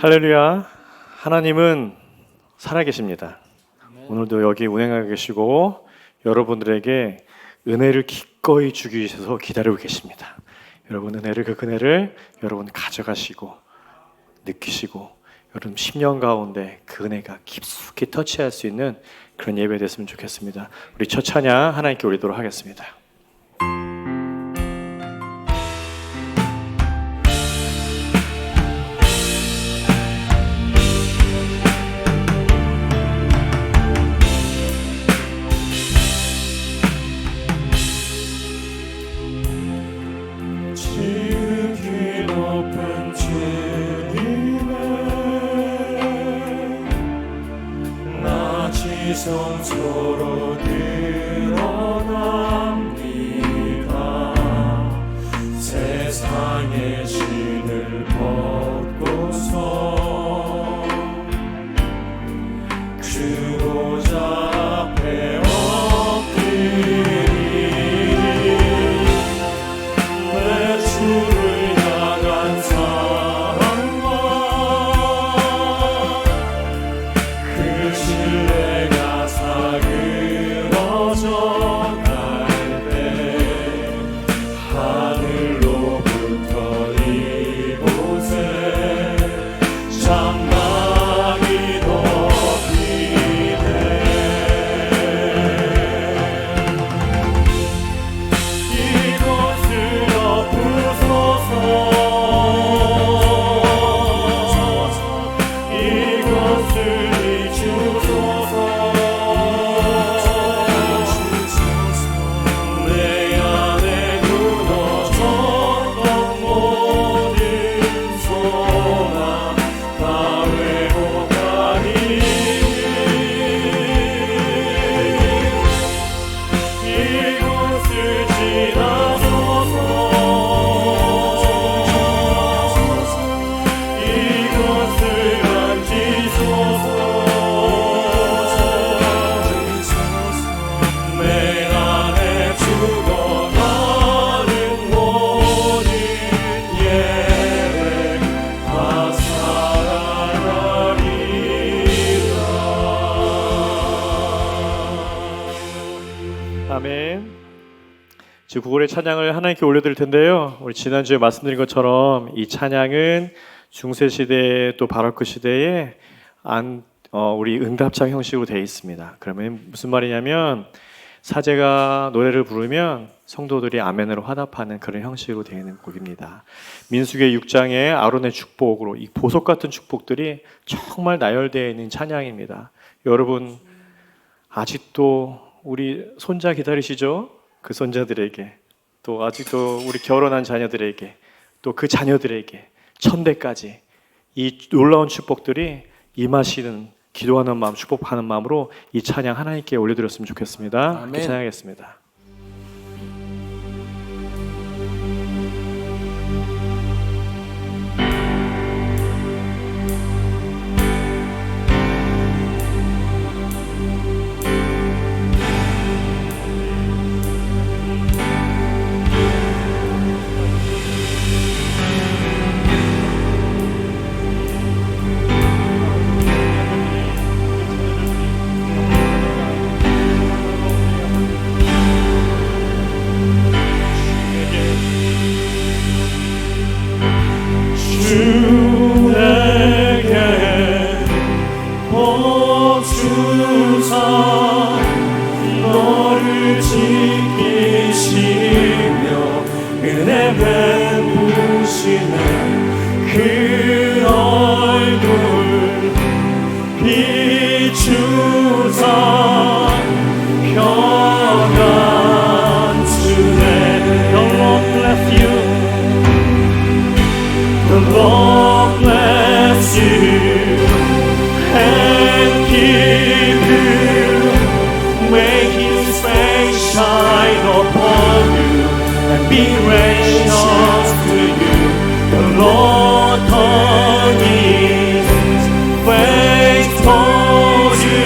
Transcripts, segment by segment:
할렐루야. 하나님은 살아계십니다. 오늘도 여기 운행하고 계시고 여러분들에게 은혜를 기꺼이 주기 위해서 기다리고 계십니다. 여러분 그 은혜를 여러분 가져가시고 느끼시고 여러분 10년 가운데 그 은혜가 깊숙이 터치할 수 있는 그런 예배 됐으면 좋겠습니다. 우리 첫 찬양 하나님께 올리도록 하겠습니다. 성소로 드러납니다. 세상의 신을 벗고서 주보자 앞에 엎드리니 내 주를 향한 사랑과 그 신뢰가 사그러져 갈 때 하늘로부터 이곳에 장막이 덮이네. 이곳을 엎으소서. 이곳을 비추소서. 아멘. 지금 구걸의 찬양을 하나님께 올려드릴 텐데요. 우리 지난주에 말씀드린 것처럼 이 찬양은 중세시대 또 바로크 시대에 우리 응답창 형식으로 되어 있습니다. 그러면 무슨 말이냐면 사제가 노래를 부르면 성도들이 아멘으로 화답하는 그런 형식으로 되어 있는 곡입니다. 민수기 6장의 아론의 축복으로 이 보석 같은 축복들이 정말 나열되어 있는 찬양입니다. 여러분 아직도 우리 손자 기다리시죠? 그 손자들에게 또 아직도 우리 결혼한 자녀들에게 또 그 자녀들에게 천대까지 이 놀라운 축복들이 임하시는 기도하는 마음, 축복하는 마음으로 이 찬양 하나님께 올려드렸으면 좋겠습니다. 함께 찬양하겠습니다. 주에게 복 주사 너를 지키시며 은혜 베푸시네. 그 얼굴 비추사 평안 주네. The Lord bless you. The Lord bless you and keep you. May His face shine upon you and be gracious to you. The Lord turn His face toward you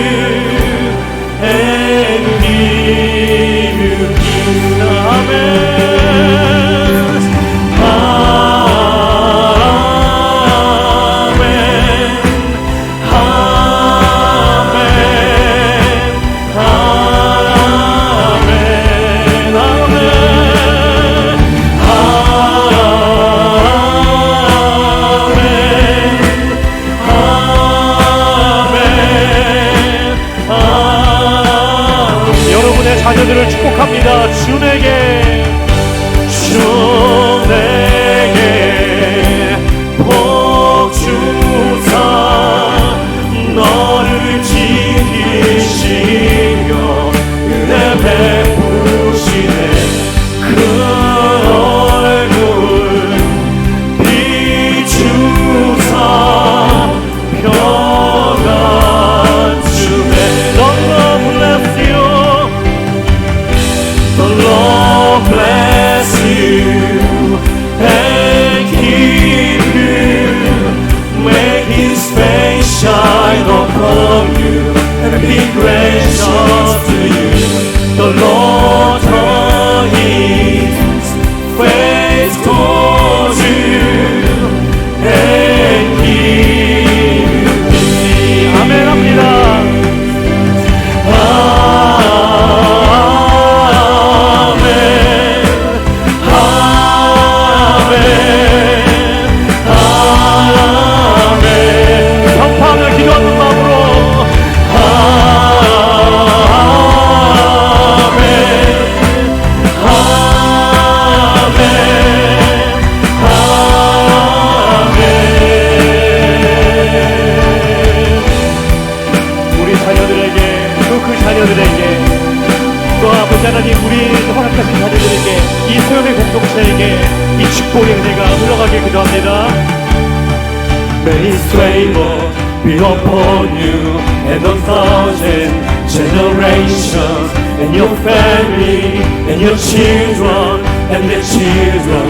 May His favor be upon you and 1,000 generations, and your family, and your children, and their children,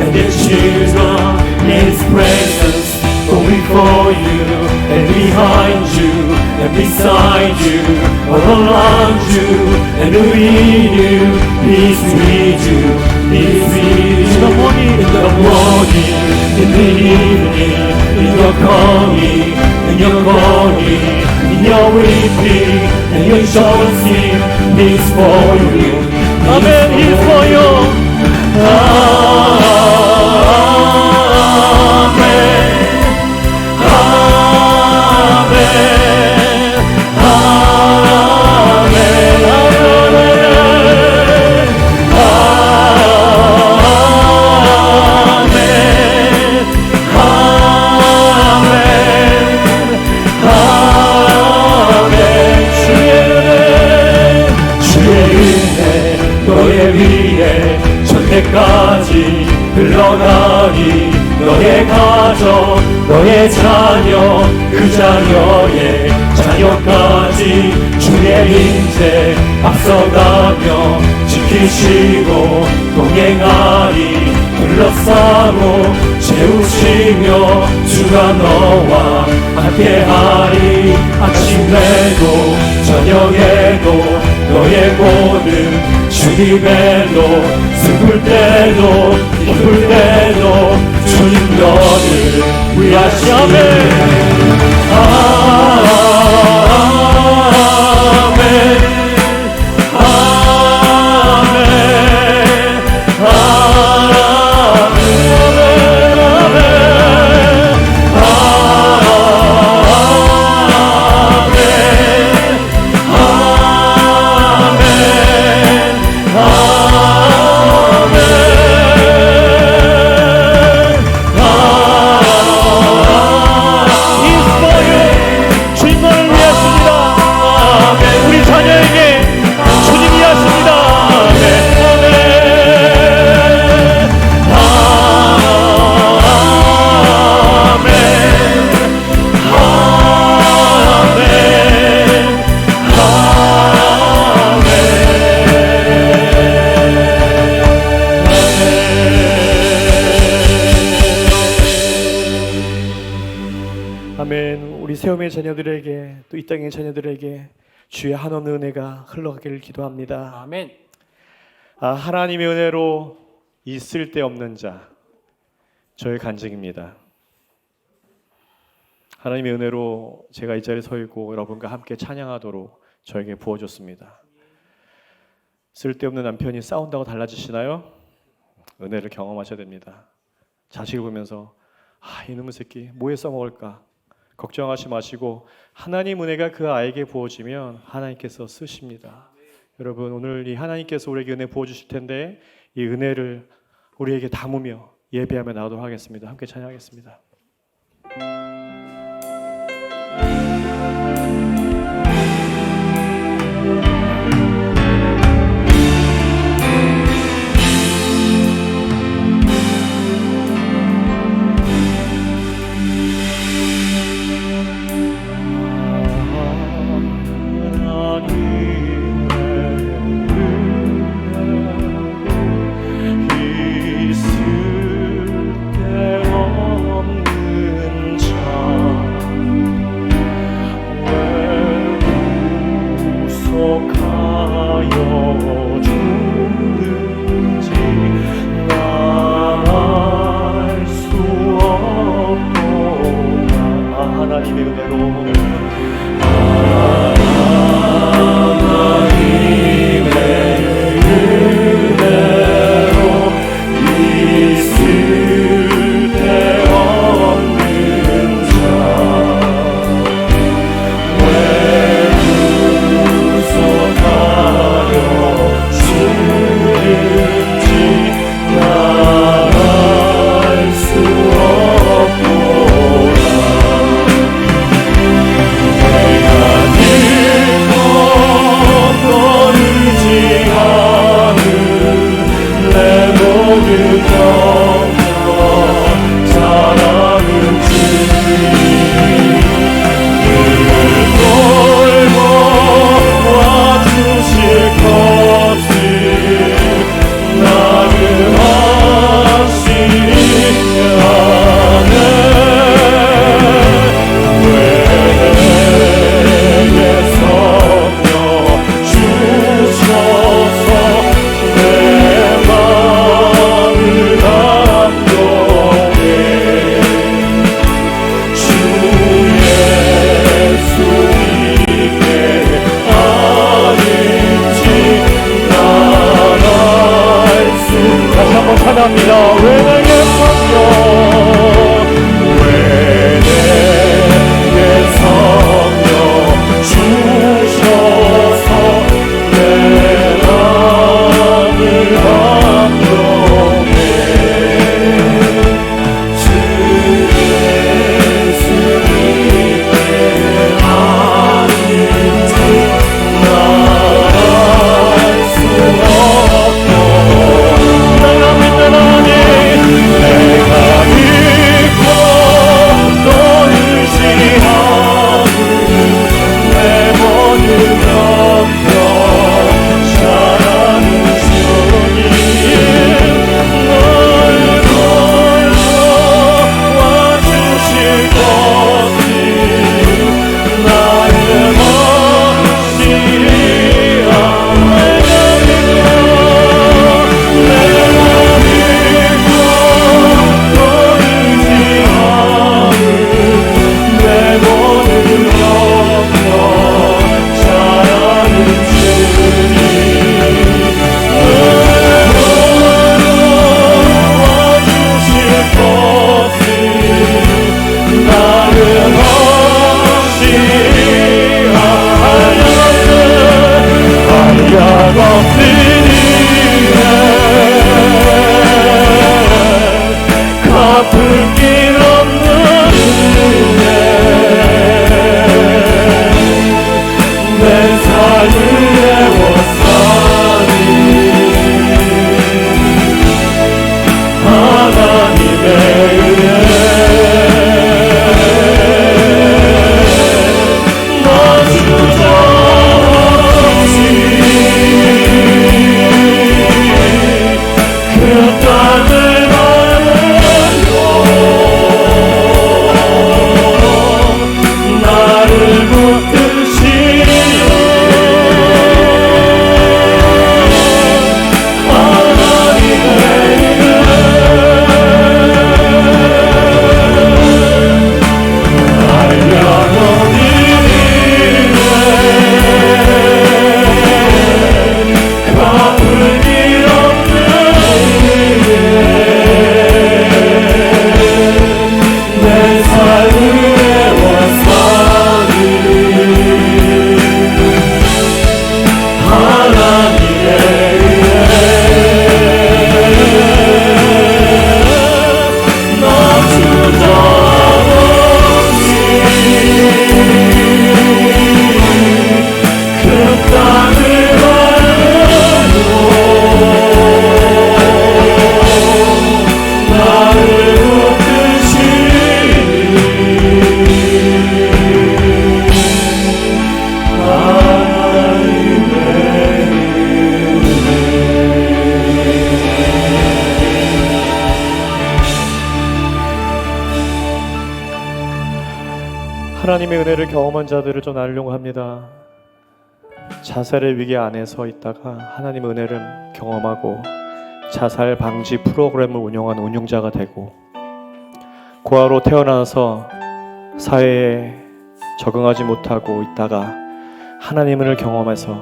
and their children. His presence go before you, and behind you, and beside you, all around you, and within you. He's with you, He's with you. In the morning, in the evening, in your coming, in your going, in your weeping, and your rejoicing. He's for you. Amen. He's for you. 까지 흘러가니 너의 가정 너의 자녀 그 자녀의 자녀까지 주의 인재 앞서가며 지키시고 동행하리 둘러싸고 채우시며 주가 너와 함께하리 아침에도 저녁에도 너의 모든 주님의로 슬플 때도 기쁠 때도 주님 너를 위하시네. 아멘 아멘 우리 세움의 자녀들에게 또 이 땅의 자녀들에게 주의 한없는 은혜가 흘러가기를 기도합니다. 아멘. 하나님의 은혜로 있을 데 없는 자 저의 간증입니다. 하나님의 은혜로 제가 이 자리에 서 있고 여러분과 함께 찬양하도록 저에게 부어줬습니다. 쓸데없는 남편이 싸운다고 달라지시나요? 은혜를 경험하셔야 됩니다. 자식을 보면서 이놈의 새끼 뭐에 써먹을까 걱정하지 마시고 하나님 은혜가 그 아이에게 부어지면 하나님께서 쓰십니다. 여러분 오늘 이 하나님께서 우리에게 은혜 부어주실 텐데 이 은혜를 우리에게 담으며 예배하며 나오도록 하겠습니다. 함께 찬양하겠습니다. 하나님의 은혜를 경험한 자들을 좀 나누려고 합니다. 자살의 위기 안에 서 있다가 하나님의 은혜를 경험하고 자살 방지 프로그램을 운영하는 운영자가 되고, 고아로 태어나서 사회에 적응하지 못하고 있다가 하나님의 은혜를 경험해서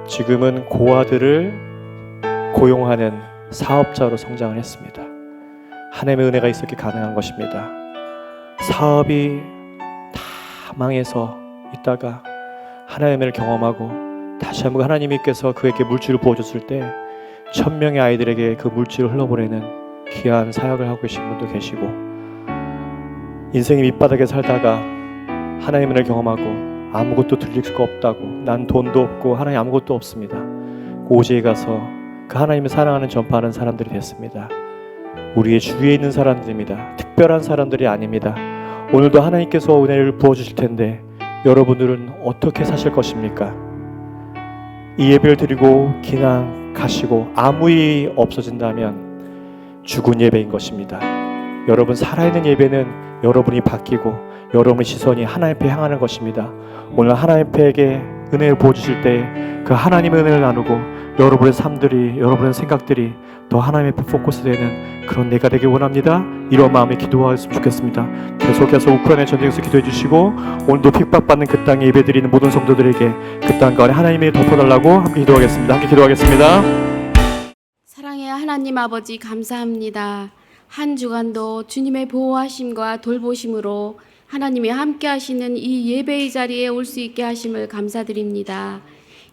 지금은 고아들을 고용하는 사업자로 성장을 했습니다. 하나님의 은혜가 있었기 가능한 것입니다. 사업이 다 망해서 있다가 하나님의 은혜를 경험하고 다시 한번 하나님께서 그에게 물질을 부어줬을 때 1000명의 아이들에게 그 물질을 흘러보내는 귀한 사역을 하고 계신 분도 계시고, 인생의 밑바닥에 살다가 하나님의 은혜를 경험하고 아무것도 들릴 수가 없다고, 난 돈도 없고 하나님 아무것도 없습니다, 오지에 가서 그 하나님을 사랑하는 전파하는 사람들이 됐습니다. 우리의 주위에 있는 사람들입니다. 특별한 사람들이 아닙니다. 오늘도 하나님께서 은혜를 부어주실 텐데 여러분들은 어떻게 사실 것입니까? 이 예배를 드리고 그냥 가시고 아무 일 없어진다면 죽은 예배인 것입니다. 여러분, 살아있는 예배는 여러분이 바뀌고 여러분의 시선이 하나님 앞에 향하는 것입니다. 오늘 하나님 앞에게 은혜를 부어주실 때 그 하나님의 은혜를 나누고 여러분의 삶들이, 여러분의 생각들이 더 하나님 앞에 포커스되는 그런 내가 되길 원합니다. 이런 마음에 기도하셨으면 좋겠습니다. 계속해서 우크라이나 전쟁에서 기도해 주시고, 오늘도 핍박받는 그 땅에 예배드리는 모든 성도들에게 그 땅 가운데 하나님이 덮어달라고 함께 기도하겠습니다. 함께 기도하겠습니다. 사랑의 하나님 아버지, 감사합니다. 한 주간도 주님의 보호하심과 돌보심으로 하나님이 함께 하시는 이 예배의 자리에 올 수 있게 하심을 감사드립니다.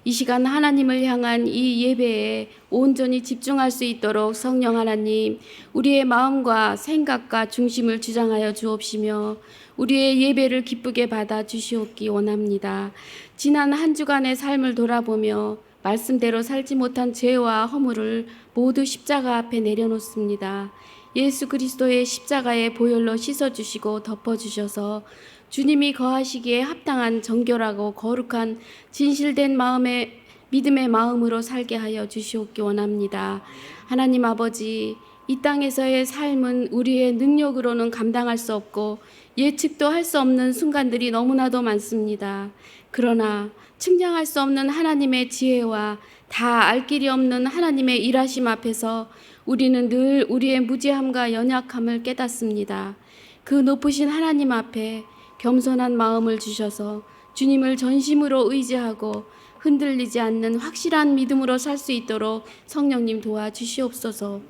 이 시간 하나님을 향한 이 예배에 온전히 집중할 수 있도록 성령 하나님, 우리의 마음과 생각과 중심을 주장하여 주옵시며 우리의 예배를 기쁘게 받아 주시옵기 원합니다. 지난 한 주간의 삶을 돌아보며 말씀대로 살지 못한 죄와 허물을 모두 십자가 앞에 내려놓습니다. 예수 그리스도의 십자가의 보혈로 씻어주시고 덮어주셔서 주님이 거하시기에 합당한 정결하고 거룩한 진실된 마음의 믿음의 마음으로 살게 하여 주시옵기 원합니다. 하나님 아버지, 이 땅에서의 삶은 우리의 능력으로는 감당할 수 없고 예측도 할 수 없는 순간들이 너무나도 많습니다. 그러나 측량할 수 없는 하나님의 지혜와 다 알 길이 없는 하나님의 일하심 앞에서 우리는 늘 우리의 무지함과 연약함을 깨닫습니다. 그 높으신 하나님 앞에 겸손한 마음을 주셔서 주님을 전심으로 의지하고 흔들리지 않는 확실한 믿음으로 살 수 있도록 성령님 도와주시옵소서.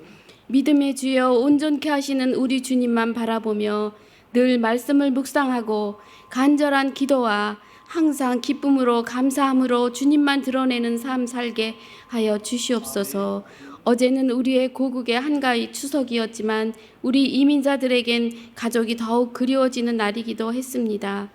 믿음의 주여 온전케 하시는 우리 주님만 바라보며 늘 말씀을 묵상하고 간절한 기도와 항상 기쁨으로 감사함으로 주님만 드러내는 삶 살게 하여 주시옵소서. 어제는 우리의 고국의 한가위 추석이었지만 우리 이민자들에겐 가족이 더욱 그리워지는 날이기도 했습니다.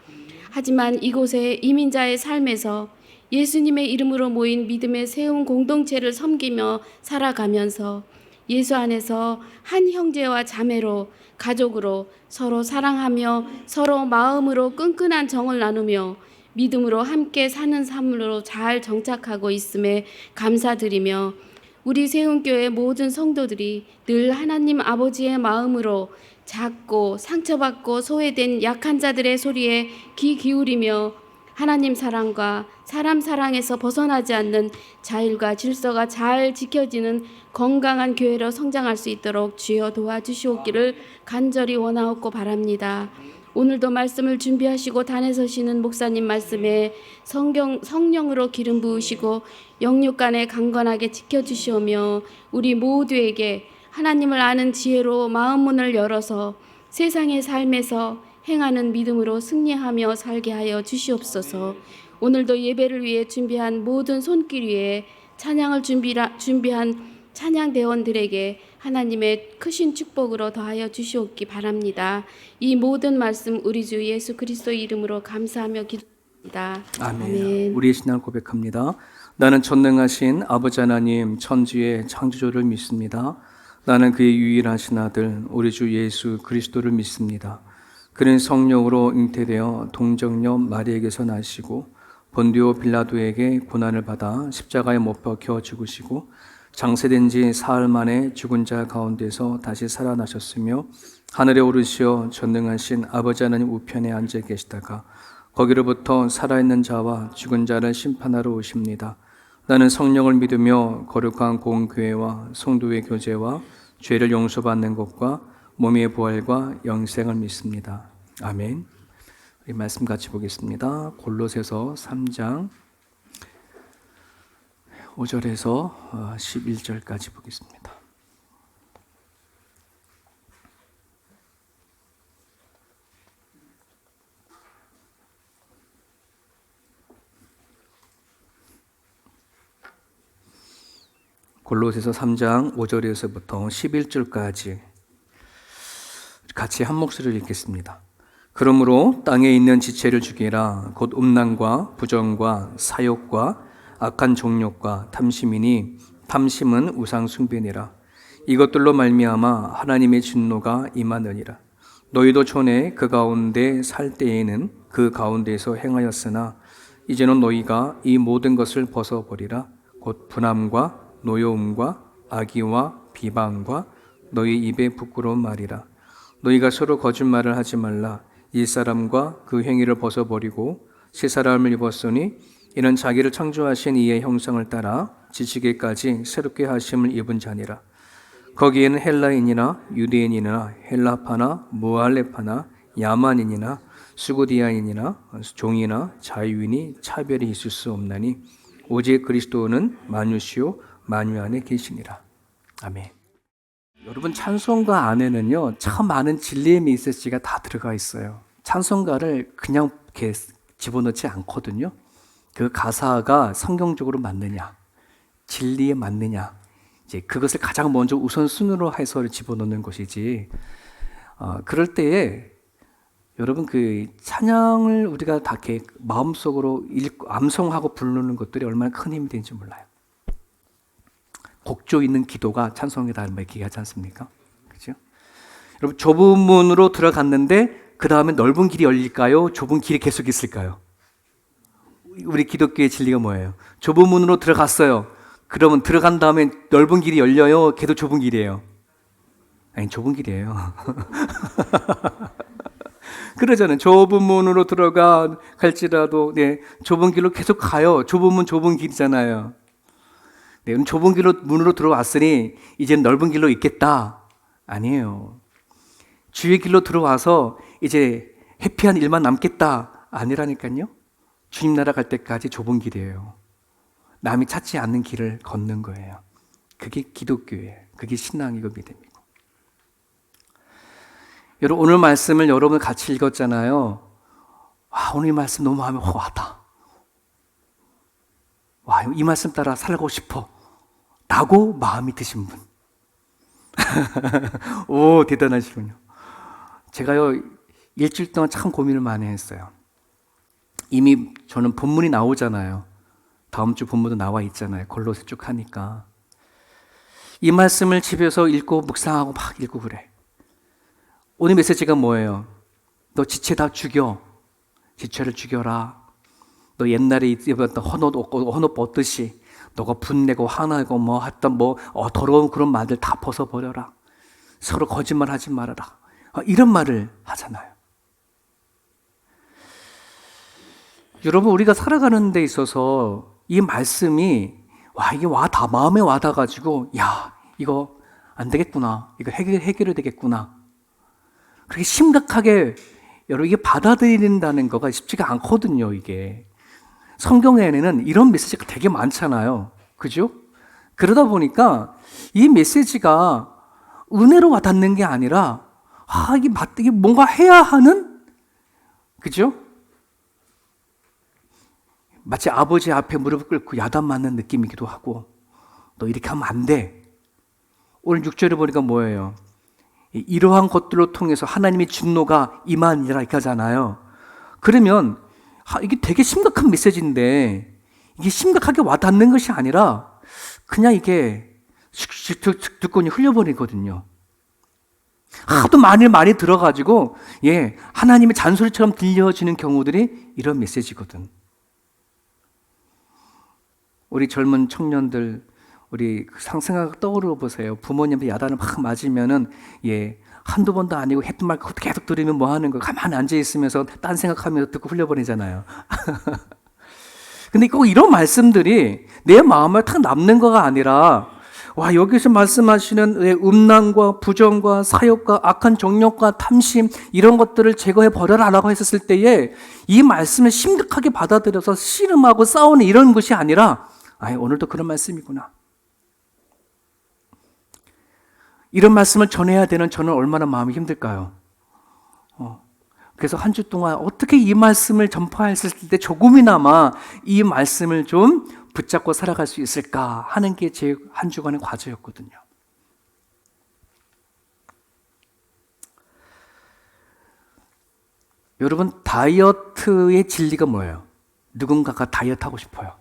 하지만 이곳의 이민자의 삶에서 예수님의 이름으로 모인 믿음의 세운 공동체를 섬기며 살아가면서 예수 안에서 한 형제와 자매로 가족으로 서로 사랑하며 서로 마음으로 끈끈한 정을 나누며 믿음으로 함께 사는 삶으로 잘 정착하고 있음에 감사드리며 우리 세운교회 모든 성도들이 늘 하나님 아버지의 마음으로 작고 상처받고 소외된 약한 자들의 소리에 귀 기울이며 하나님 사랑과 사람 사랑에서 벗어나지 않는 자율과 질서가 잘 지켜지는 건강한 교회로 성장할 수 있도록 주여 도와주시옵기를 간절히 원하옵고 바랍니다. 오늘도 말씀을 준비하시고 단에 서시는 목사님 말씀에 성령으로 기름 부으시고 영육간에 강건하게 지켜주시오며 우리 모두에게 하나님을 아는 지혜로 마음 문을 열어서 세상의 삶에서 행하는 믿음으로 승리하며 살게 하여 주시옵소서. 오늘도 예배를 위해 준비한 모든 손길 위에 찬양을 준비한 찬양대원들에게 하나님의 크신 축복으로 더하여 주시옵기 바랍니다. 이 모든 말씀 우리 주 예수 그리스도의 이름으로 감사하며 기도합니다. 아멘. 우리의 신앙을 고백합니다. 나는 전능하신 아버지 하나님 천지의 창조주를 믿습니다. 나는 그의 유일하신 아들 우리 주 예수 그리스도를 믿습니다. 그는 성령으로 잉태되어 동정녀 마리에게서 나시고 본디오 빌라도에게 고난을 받아 십자가에 못 박혀 죽으시고 장세된 지 사흘 만에 죽은 자 가운데서 다시 살아나셨으며 하늘에 오르시어 전능하신 아버지 하나님 우편에 앉아 계시다가 거기로부터 살아있는 자와 죽은 자를 심판하러 오십니다. 나는 성령을 믿으며 거룩한 공교회와 성도의 교제와 죄를 용서받는 것과 몸의 부활과 영생을 믿습니다. 아멘. 우리 말씀 같이 보겠습니다. 골로새서 3장 5절에서 11절까지 보겠습니다. 골로새서 3장 5절에서부터 11절까지 같이 한 목소리를 읽겠습니다. 그러므로 땅에 있는 지체를 죽이라. 곧 음란과 부정과 사욕과 악한 종욕과 탐심이니 탐심은 우상 숭배니라. 이것들로 말미암아 하나님의 진노가 임하느니라. 너희도 전에 그 가운데 살 때에는 그 가운데에서 행하였으나 이제는 너희가 이 모든 것을 벗어버리라. 곧 분함과 노여움과 악의와 비방과 너희 입에 부끄러운 말이라. 너희가 서로 거짓말을 하지 말라. 옛사람과 그 행위를 벗어버리고 새 사람을 입었으니 이는 자기를 창조하신 이의 형상을 따라 지치게까지 새롭게 하심을 입은 자니라. 거기에는 헬라인이나 유대인이나 헬라파나 무할레파나 야만인이나 수고디아인이나 종이나 자유인이 차별이 있을 수 없나니 오직 그리스도는 만유시요 만유 안에 계시니라. 아멘. 여러분, 찬송가 안에는요 참 많은 진리의 메시지가 다 들어가 있어요. 찬송가를 그냥 이렇게 집어넣지 않거든요. 그 가사가 성경적으로 맞느냐, 진리에 맞느냐, 이제 그것을 가장 먼저 우선순위로 해서 집어넣는 것이지. 그럴 때에 여러분 그 찬양을 우리가 다 이렇게 마음속으로 암송하고 부르는 것들이 얼마나 큰 힘이 되는지 몰라요. 곡조 있는 기도가 찬송이다 이렇게 얘기하지 않습니까? 그죠? 여러분, 좁은 문으로 들어갔는데 그 다음에 넓은 길이 열릴까요? 좁은 길이 계속 있을까요? 우리 기독교의 진리가 뭐예요? 좁은 문으로 들어갔어요. 그러면 들어간 다음에 넓은 길이 열려요? 걔도 좁은 길이에요? 아니, 좁은 길이에요. 그러잖아요. 좁은 문으로 갈지라도 좁은 길로 계속 가요. 좁은 문 좁은 길이잖아요. 좁은 문으로 들어왔으니 이제는 넓은 길로 있겠다. 아니에요. 주의 길로 들어와서 이제 해피한 일만 남겠다. 아니라니까요. 주님 나라 갈 때까지 좁은 길이에요. 남이 찾지 않는 길을 걷는 거예요. 그게 기독교예요. 그게 신앙이고 믿음이고. 여러분, 오늘 말씀을 여러분 같이 읽었잖아요. 와, 오늘 이 말씀 너무 마음에 와닿아. 와, 이 말씀 따라 살고 싶어 라고 마음이 드신 분. 오, 대단하시군요. 제가요 일주일 동안 참 고민을 많이 했어요. 이미 저는 본문이 나오잖아요. 다음 주 본문도 나와 있잖아요. 골로새 쭉 하니까. 이 말씀을 집에서 읽고 묵상하고 막 읽고 그래. 오늘 메시지가 뭐예요? 너 지체 다 죽여. 지체를 죽여라. 너 옛날에 입었던 헌옷 벗듯이 너가 분내고 화나고 더러운 그런 말들 다 벗어버려라. 서로 거짓말하지 말아라. 이런 말을 하잖아요. 여러분, 우리가 살아가는 데 있어서 이 말씀이 이게 마음에 와닿아가지고 이거 안 되겠구나. 이거 해결이 되겠구나. 그렇게 심각하게 여러분 이게 받아들인다는 거가 쉽지가 않거든요. 이게 성경에는 이런 메시지가 되게 많잖아요. 그죠? 그러다 보니까 이 메시지가 은혜로 와닿는 게 아니라 이게 뭔가 해야 하는, 그죠? 마치 아버지 앞에 무릎을 꿇고 야단 맞는 느낌이기도 하고, 너 이렇게 하면 안 돼. 오늘 6절에 보니까 뭐예요? 이러한 것들로 통해서 하나님의 진노가 임하니라 이렇게 하잖아요. 그러면 이게 되게 심각한 메시지인데 이게 심각하게 와닿는 것이 아니라 그냥 이게 듣고니 흘려버리거든요. 하도 많이 들어가지고 하나님의 잔소리처럼 들려지는 경우들이 이런 메시지거든. 우리 젊은 청년들, 우리 상생각 떠오르 보세요. 부모님한테 야단을 막 맞으면은 한두 번도 아니고 했던 말 계속 들으면 뭐 하는 거예요? 가만히 앉아있으면서 딴 생각하면서 듣고 흘려버리잖아요. 근데 꼭 이런 말씀들이 내 마음에 탁 남는 거가 아니라 와, 여기서 말씀하시는 음란과 부정과 사욕과 악한 정욕과 탐심 이런 것들을 제거해 버려라라고 했었을 때에 이 말씀을 심각하게 받아들여서 씨름하고 싸우는 이런 것이 아니라 오늘도 그런 말씀이구나. 이런 말씀을 전해야 되는 저는 얼마나 마음이 힘들까요? 그래서 한 주 동안 어떻게 이 말씀을 전파했을 때 조금이나마 이 말씀을 좀 붙잡고 살아갈 수 있을까 하는 게 제 한 주간의 과제였거든요. 여러분, 다이어트의 진리가 뭐예요? 누군가가 다이어트 하고 싶어요.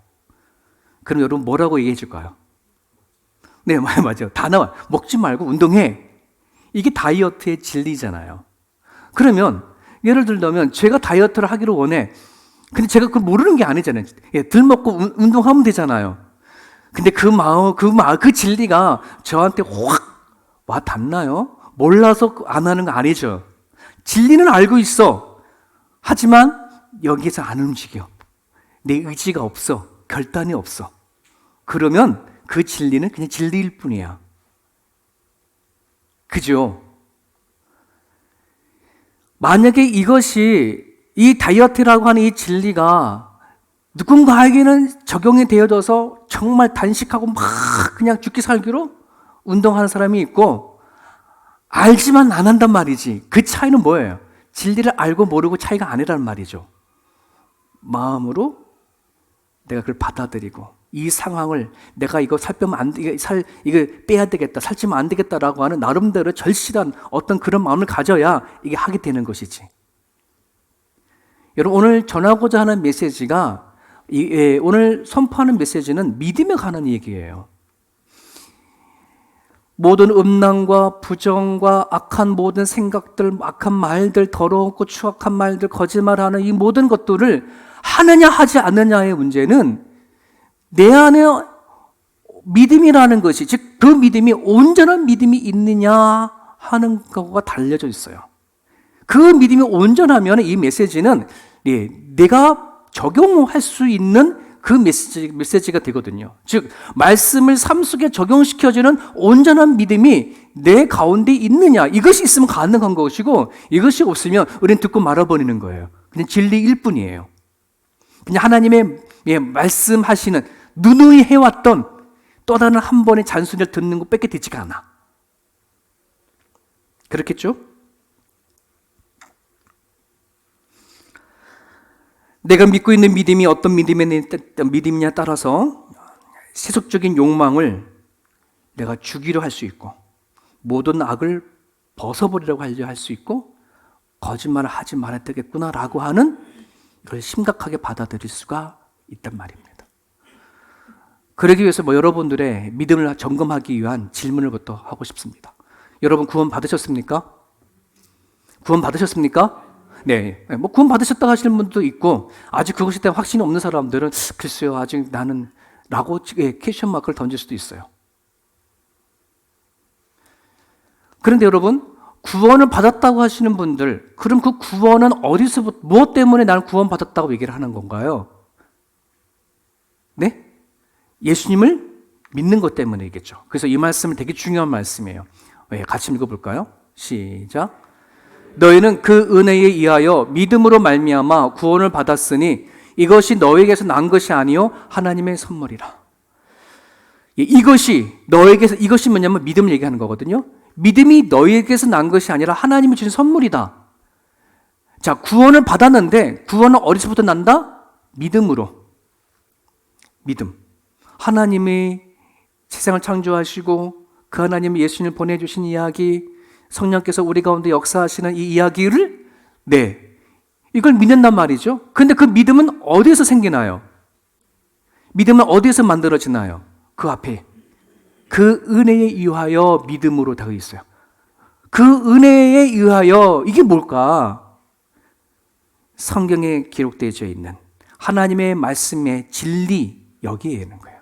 그럼 여러분 뭐라고 얘기해 줄까요? 네, 맞아요. 다 나와. 먹지 말고 운동해. 이게 다이어트의 진리잖아요. 그러면 예를 들면 제가 다이어트를 하기를 원해. 근데 제가 그걸 모르는 게 아니잖아요. 덜 먹고 운동하면 되잖아요. 근데 그 진리가 저한테 확 와 닿나요? 몰라서 안 하는 거 아니죠. 진리는 알고 있어. 하지만 여기서 안 움직여. 내 의지가 없어. 결단이 없어. 그러면 그 진리는 그냥 진리일 뿐이야. 그죠? 만약에 이 다이어트라고 하는 이 진리가 누군가에게는 적용이 되어져서 정말 단식하고 막 그냥 죽기 살기로 운동하는 사람이 있고 알지만 안 한단 말이지. 그 차이는 뭐예요? 진리를 알고 모르고 차이가 아니라는 말이죠. 마음으로 내가 그걸 받아들이고 이 상황을 내가 이거 살 빼면 안 돼, 이거 빼야 되겠다, 살찌면 안 되겠다라고 하는 나름대로 절실한 어떤 그런 마음을 가져야 이게 하게 되는 것이지. 여러분, 오늘 전하고자 하는 메시지가 오늘 선포하는 메시지는 믿음에 관한 얘기예요. 모든 음란과 부정과 악한 모든 생각들, 악한 말들, 더럽고 추악한 말들, 거짓말하는 이 모든 것들을 하느냐 하지 않느냐의 문제는 내 안에 믿음이라는 것이, 즉 그 믿음이 온전한 믿음이 있느냐 하는 거가 달려져 있어요. 그 믿음이 온전하면 이 메시지는 내가 적용할 수 있는 그 메시지가 되거든요. 즉 말씀을 삶 속에 적용시켜주는 온전한 믿음이 내 가운데 있느냐, 이것이 있으면 가능한 것이고 이것이 없으면 우리는 듣고 말아버리는 거예요. 그냥 진리일 뿐이에요. 그냥 하나님의 말씀하시는 누누이 해왔던 또 다른 한 번의 잔소리를 듣는 것밖에 되지가 않아. 그렇겠죠? 내가 믿고 있는 믿음이 어떤 믿음이냐에 따라서 세속적인 욕망을 내가 죽이려 할 수 있고 모든 악을 벗어버리려고 하려 할 수 있고 거짓말을 하지 말아야 되겠구나라고 하는 이걸 심각하게 받아들일 수가 있단 말입니다. 그러기 위해서 여러분들의 믿음을 점검하기 위한 질문을부터 하고 싶습니다. 여러분 구원 받으셨습니까? 구원 받으셨습니까? 네, 구원 받으셨다고 하시는 분도 있고 아직 그것에 대한 확신이 없는 사람들은 글쎄요 아직 나는 라고 퀘스천 마크를 던질 수도 있어요. 그런데 여러분 구원을 받았다고 하시는 분들, 그럼 그 구원은 어디서부터 무엇 때문에 나는 구원 받았다고 얘기를 하는 건가요? 네? 예수님을 믿는 것 때문이겠죠. 그래서 이 말씀은 되게 중요한 말씀이에요. 같이 읽어볼까요? 시작. 너희는 그 은혜에 의하여 믿음으로 말미암아 구원을 받았으니 이것이 너에게서 난 것이 아니요 하나님의 선물이라. 이것이 뭐냐면 믿음을 얘기하는 거거든요. 믿음이 너에게서 난 것이 아니라 하나님이 주신 선물이다. 자, 구원을 받았는데 구원은 어디서부터 난다? 믿음으로. 믿음. 하나님이 세상을 창조하시고 그 하나님이 예수님을 보내주신 이야기, 성령께서 우리 가운데 역사하시는 이 이야기를 이걸 믿는단 말이죠. 근데 그 믿음은 어디에서 생기나요? 믿음은 어디에서 만들어지나요? 그 앞에 그 은혜에 의하여 믿음으로 되어 있어요. 그 은혜에 의하여 이게 뭘까? 성경에 기록되어 있는 하나님의 말씀의 진리 여기에 있는 거예요.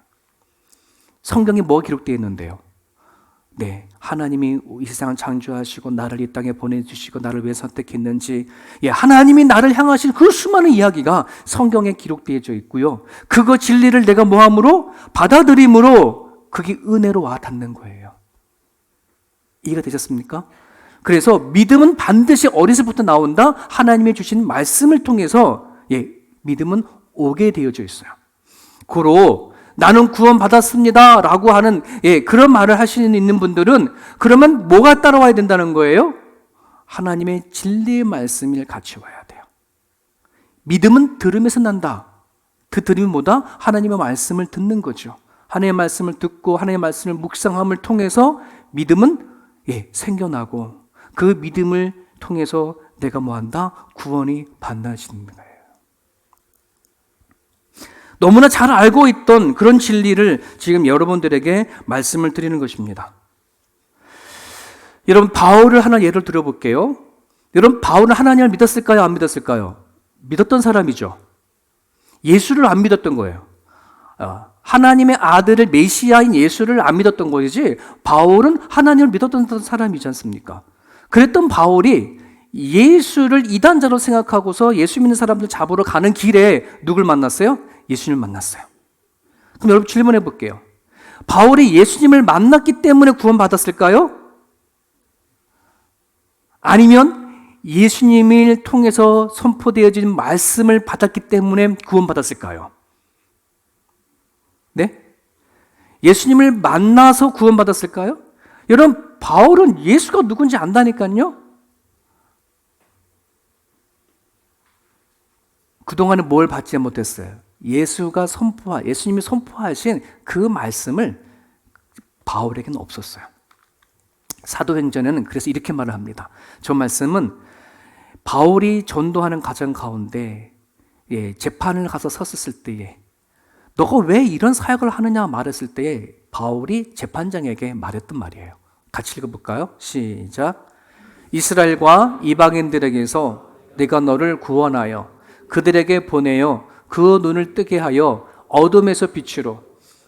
성경에 뭐 기록되어 있는데요? 네, 하나님이 이 세상을 창조하시고 나를 이 땅에 보내주시고 나를 왜 선택했는지, 하나님이 나를 향하신 그 수많은 이야기가 성경에 기록되어져 있고요. 그거 진리를 내가 뭐함으로? 받아들임으로 그게 은혜로 와 닿는 거예요. 이해가 되셨습니까? 그래서 믿음은 반드시 어려서부터 나온다. 하나님이 주신 말씀을 통해서 믿음은 오게 되어져 있어요. 고로 나는 구원받았습니다 라고 하는 그런 말을 하시는 있는 분들은 그러면 뭐가 따라와야 된다는 거예요? 하나님의 진리의 말씀을 같이 와야 돼요. 믿음은 들음에서 난다. 그 들음이 뭐다? 하나님의 말씀을 듣는 거죠. 하나님의 말씀을 듣고 하나님의 말씀을 묵상함을 통해서 믿음은 생겨나고 그 믿음을 통해서 내가 뭐한다? 구원이 받아지는 거예요. 너무나 잘 알고 있던 그런 진리를 지금 여러분들에게 말씀을 드리는 것입니다. 여러분, 바울을 하나 예를 들어볼게요. 여러분, 바울은 하나님을 믿었을까요? 안 믿었을까요? 믿었던 사람이죠. 예수를 안 믿었던 거예요. 하나님의 아들을 메시아인 예수를 안 믿었던 거지, 바울은 하나님을 믿었던 사람이지 않습니까? 그랬던 바울이 예수를 이단자로 생각하고서 예수 믿는 사람들 잡으러 가는 길에 누굴 만났어요? 예수님을 만났어요. 그럼 여러분 질문해 볼게요. 바울이 예수님을 만났기 때문에 구원받았을까요? 아니면 예수님을 통해서 선포되어진 말씀을 받았기 때문에 구원받았을까요? 네? 예수님을 만나서 구원받았을까요? 여러분, 바울은 예수가 누군지 안다니까요? 그동안은 뭘 받지 못했어요? 예수님이 선포하신 그 말씀을 바울에게는 없었어요. 사도행전에는 그래서 이렇게 말을 합니다. 저 말씀은 바울이 전도하는 과정 가운데 재판을 가서 섰을 때에 너가 왜 이런 사역을 하느냐 말했을 때에 바울이 재판장에게 말했던 말이에요. 같이 읽어볼까요? 시작. 이스라엘과 이방인들에게서 내가 너를 구원하여 그들에게 보내어 그 눈을 뜨게 하여 어둠에서 빛으로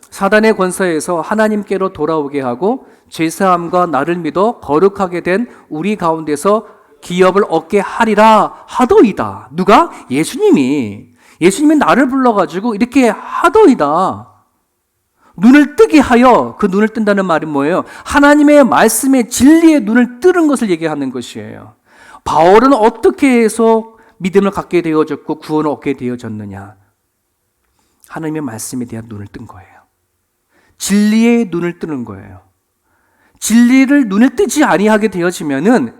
사단의 권세에서 하나님께로 돌아오게 하고 죄사함과 나를 믿어 거룩하게 된 우리 가운데서 기업을 얻게 하리라 하더이다. 누가? 예수님이 나를 불러가지고 이렇게 하더이다. 눈을 뜨게 하여, 그 눈을 뜬다는 말이 뭐예요? 하나님의 말씀의 진리의 눈을 뜨는 것을 얘기하는 것이에요. 바울은 어떻게 해서 믿음을 갖게 되어졌고 구원을 얻게 되어졌느냐? 하나님의 말씀에 대한 눈을 뜬 거예요. 진리의 눈을 뜨는 거예요. 진리를 눈을 뜨지 아니하게 되어지면은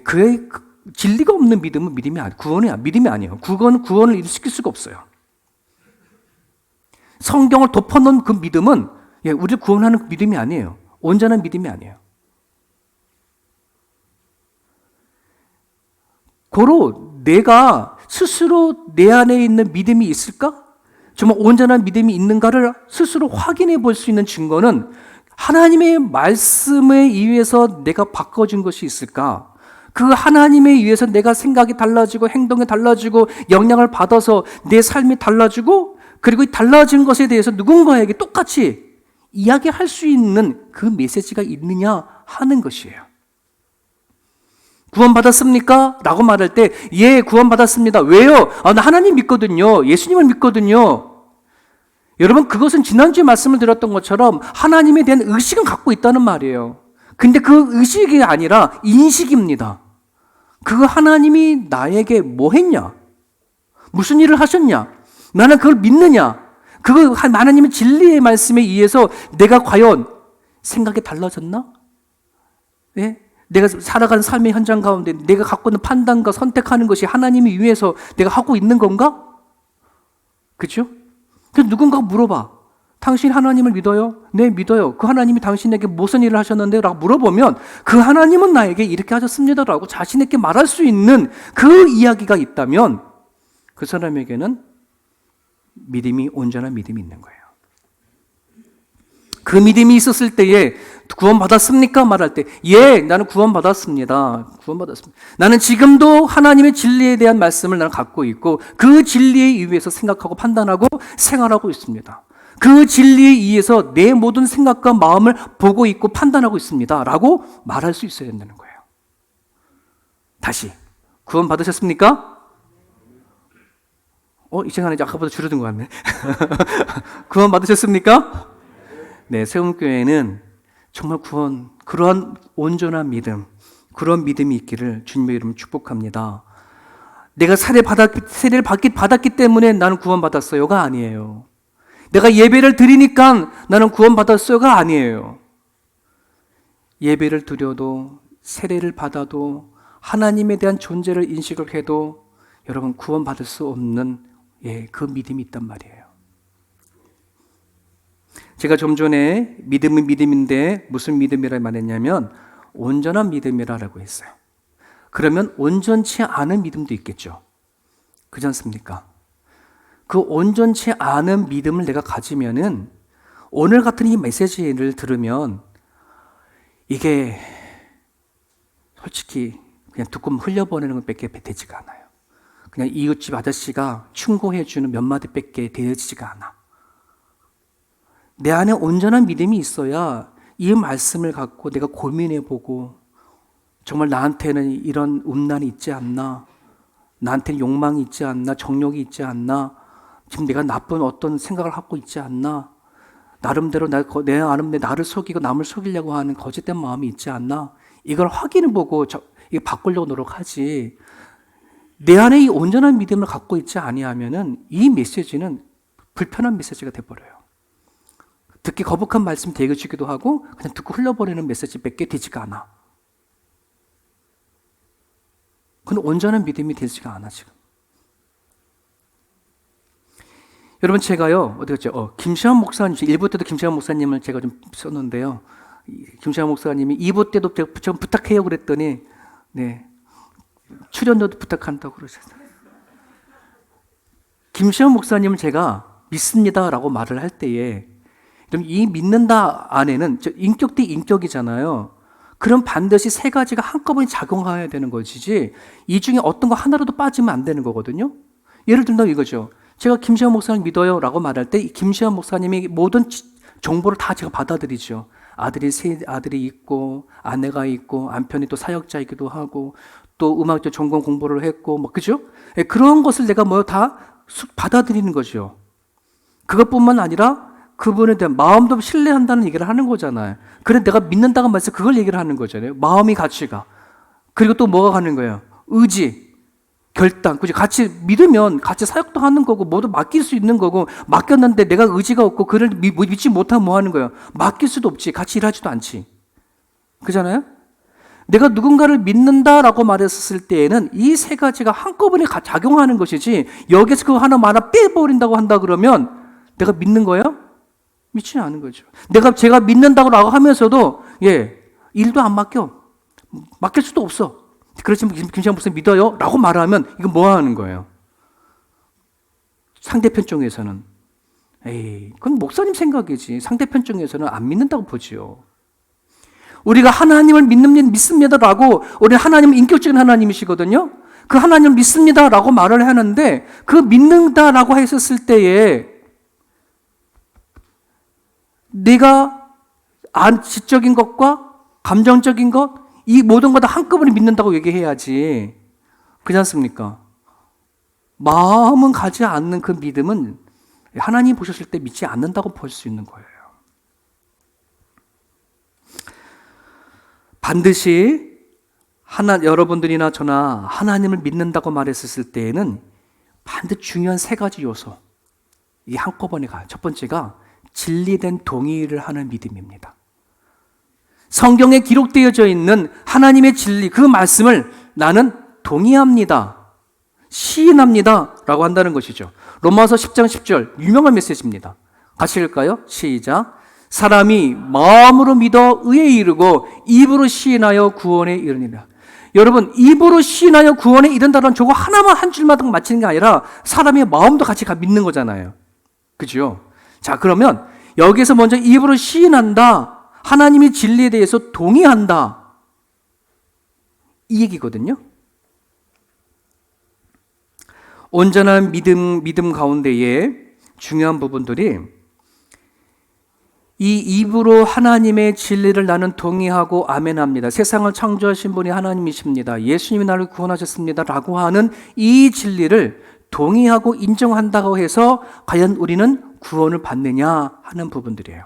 그의 진리가 없는 믿음은 믿음이 아니에요. 구원을 일으킬 수가 없어요. 성경을 덮어놓은 그 믿음은 우리를 구원하는 믿음이 아니에요. 온전한 믿음이 아니에요. 고로 내가 스스로 내 안에 있는 믿음이 있을까? 정말 온전한 믿음이 있는가를 스스로 확인해 볼 수 있는 증거는 하나님의 말씀에 의해서 내가 바꿔진 것이 있을까? 그 하나님에 의해서 내가 생각이 달라지고 행동이 달라지고 영향을 받아서 내 삶이 달라지고 그리고 이 달라진 것에 대해서 누군가에게 똑같이 이야기할 수 있는 그 메시지가 있느냐 하는 것이에요. 구원받았습니까? 라고 말할 때 구원받았습니다. 왜요? 나 하나님 믿거든요. 예수님을 믿거든요. 여러분, 그것은 지난주에 말씀을 드렸던 것처럼 하나님에 대한 의식은 갖고 있다는 말이에요. 근데 그 의식이 아니라 인식입니다. 그 하나님이 나에게 뭐 했냐? 무슨 일을 하셨냐? 나는 그걸 믿느냐? 그거 하나님의 진리의 말씀에 의해서 내가 과연 생각이 달라졌나? 내가 살아가는 삶의 현장 가운데 내가 갖고 있는 판단과 선택하는 것이 하나님이 위해서 내가 하고 있는 건가? 그렇죠? 그래서 누군가가 물어봐. 당신 하나님을 믿어요? 네, 믿어요. 그 하나님이 당신에게 무슨 일을 하셨는데? 라고 물어보면 그 하나님은 나에게 이렇게 하셨습니다. 라고 자신에게 말할 수 있는 그 이야기가 있다면 그 사람에게는 온전한 믿음이 있는 거예요. 그 믿음이 있었을 때에 구원받았습니까? 말할 때 나는 구원받았습니다. 나는 지금도 하나님의 진리에 대한 말씀을 나는 갖고 있고 그 진리에 의해서 생각하고 판단하고 생활하고 있습니다. 그 진리에 의해서 내 모든 생각과 마음을 보고 있고 판단하고 있습니다. 라고 말할 수 있어야 된다는 거예요. 다시, 구원 받으셨습니까? 이 시간에 아까보다 줄어든 것 같네. 구원 받으셨습니까? 네, 세움교회는 정말 그러한 온전한 믿음, 그런 믿음이 있기를 주님의 이름으로 축복합니다. 내가 세례를 받았기 때문에 나는 구원받았어요가 아니에요. 내가 예배를 드리니까 나는 구원받았어요가 아니에요. 예배를 드려도 세례를 받아도 하나님에 대한 존재를 인식을 해도 여러분 구원받을 수 없는 그 믿음이 있단 말이에요. 제가 좀 전에 믿음은 믿음인데 무슨 믿음이라 말했냐면 온전한 믿음이라고 했어요. 그러면 온전치 않은 믿음도 있겠죠. 그렇지 않습니까? 그 온전치 않은 믿음을 내가 가지면은 오늘 같은 이 메시지를 들으면 이게 솔직히 그냥 듣고 흘려보내는 것밖에 되지가 않아요. 그냥 이웃집 아저씨가 충고해주는 몇 마디밖에 되어지지가 않아. 내 안에 온전한 믿음이 있어야 이 말씀을 갖고 내가 고민해보고 정말 나한테는 이런 음란이 있지 않나, 나한테는 욕망이 있지 않나, 정욕이 있지 않나, 지금 내가 나쁜 어떤 생각을 하고 있지 않나, 나름대로 나를 속이고 남을 속이려고 하는 거짓된 마음이 있지 않나, 이걸 확인해보고 이거 바꾸려고 노력하지. 내 안에 이 온전한 믿음을 갖고 있지 아니하면은 이 메시지는 불편한 메시지가 돼버려요. 듣기 거북한 말씀 되어지기도 하고 그냥 듣고 흘려버리는 메시지밖에 되지가 않아. 그건 온전한 믿음이 되지가 않아 지금. 여러분 제가요 어디 갔죠? 김시환 목사님 1부 때도 김시환 목사님을 제가 좀 썼는데요. 김시환 목사님이 2부 때도 제가 좀 부탁해요 그랬더니 네 출연료도 부탁한다고 그러셨어요. 김시환 목사님을 제가 믿습니다라고 말을 할 때에 이 믿는다 안에는 인격 대 인격이잖아요. 그럼 반드시 세 가지가 한꺼번에 작용해야 되는 것이지 이 중에 어떤 거 하나라도 빠지면 안 되는 거거든요. 예를 들면 이거죠. 제가 김시환 목사님 믿어요 라고 말할 때 김시환 목사님이 모든 정보를 다 제가 받아들이죠. 아들이 있고 아내가 있고 남편이 또 사역자이기도 하고 또 음악적 전공 공부를 했고 그죠? 그런 것을 내가 다 받아들이는 거죠. 그것뿐만 아니라 그분에 대한 마음도 신뢰한다는 얘기를 하는 거잖아요. 그래 내가 믿는다고 말해서 그걸 얘기를 하는 거잖아요. 마음의 가치가. 그리고 또 뭐가 가는 거예요? 의지, 결단. 그죠? 같이 믿으면 같이 사역도 하는 거고 모두 맡길 수 있는 거고 맡겼는데 내가 의지가 없고 그를 믿지 못하면 뭐 하는 거예요? 맡길 수도 없지. 같이 일하지도 않지. 그잖아요? 내가 누군가를 믿는다라고 말했을 때에는 이 세 가지가 한꺼번에 작용하는 것이지 여기서 그거 하나 빼버린다고 한다 그러면 내가 믿는 거예요? 믿지는 않은 거죠. 제가 믿는다고 하면서도 일도 안 맡길 수도 없어. 그렇지만 김시환 목사님 믿어요? 라고 말하면 이건 뭐 하는 거예요? 상대편 쪽에서는 그건 목사님 생각이지 상대편 쪽에서는 안 믿는다고 보지요. 우리가 하나님을 믿습니다라고 우리 하나님은 인격적인 하나님이시거든요. 그 하나님을 믿습니다라고 말을 하는데 그 믿는다라고 했었을 때에 내가 지적인 것과 감정적인 것, 이 모든 거 다 한꺼번에 믿는다고 얘기해야지. 그렇지 않습니까? 마음은 가지 않는 그 믿음은 하나님 보셨을 때 믿지 않는다고 볼 수 있는 거예요. 반드시 여러분들이나 저나 하나님을 믿는다고 말했을 때에는 반드시 중요한 세 가지 요소, 이 한꺼번에 가요. 첫 번째가 진리된 동의를 하는 믿음입니다. 성경에 기록되어져 있는 하나님의 진리, 그 말씀을 나는 동의합니다. 시인합니다. 라고 한다는 것이죠. 로마서 10장 10절, 유명한 메시지입니다. 같이 읽을까요? 시작. 사람이 마음으로 믿어 의에 이르고 입으로 시인하여 구원에 이르니라. 여러분, 입으로 시인하여 구원에 이른다는 저거 하나만 한 줄마다 맞히는 게 아니라 사람의 마음도 같이 믿는 거잖아요. 그죠? 자, 그러면 여기서 먼저 입으로 시인한다. 하나님의 진리에 대해서 동의한다. 이 얘기거든요. 온전한 믿음 가운데에 중요한 부분들이 이 입으로 하나님의 진리를 나는 동의하고 아멘합니다. 세상을 창조하신 분이 하나님이십니다. 예수님이 나를 구원하셨습니다. 라고 하는 이 진리를 동의하고 인정한다고 해서 과연 우리는 구원을 받느냐 하는 부분들이에요.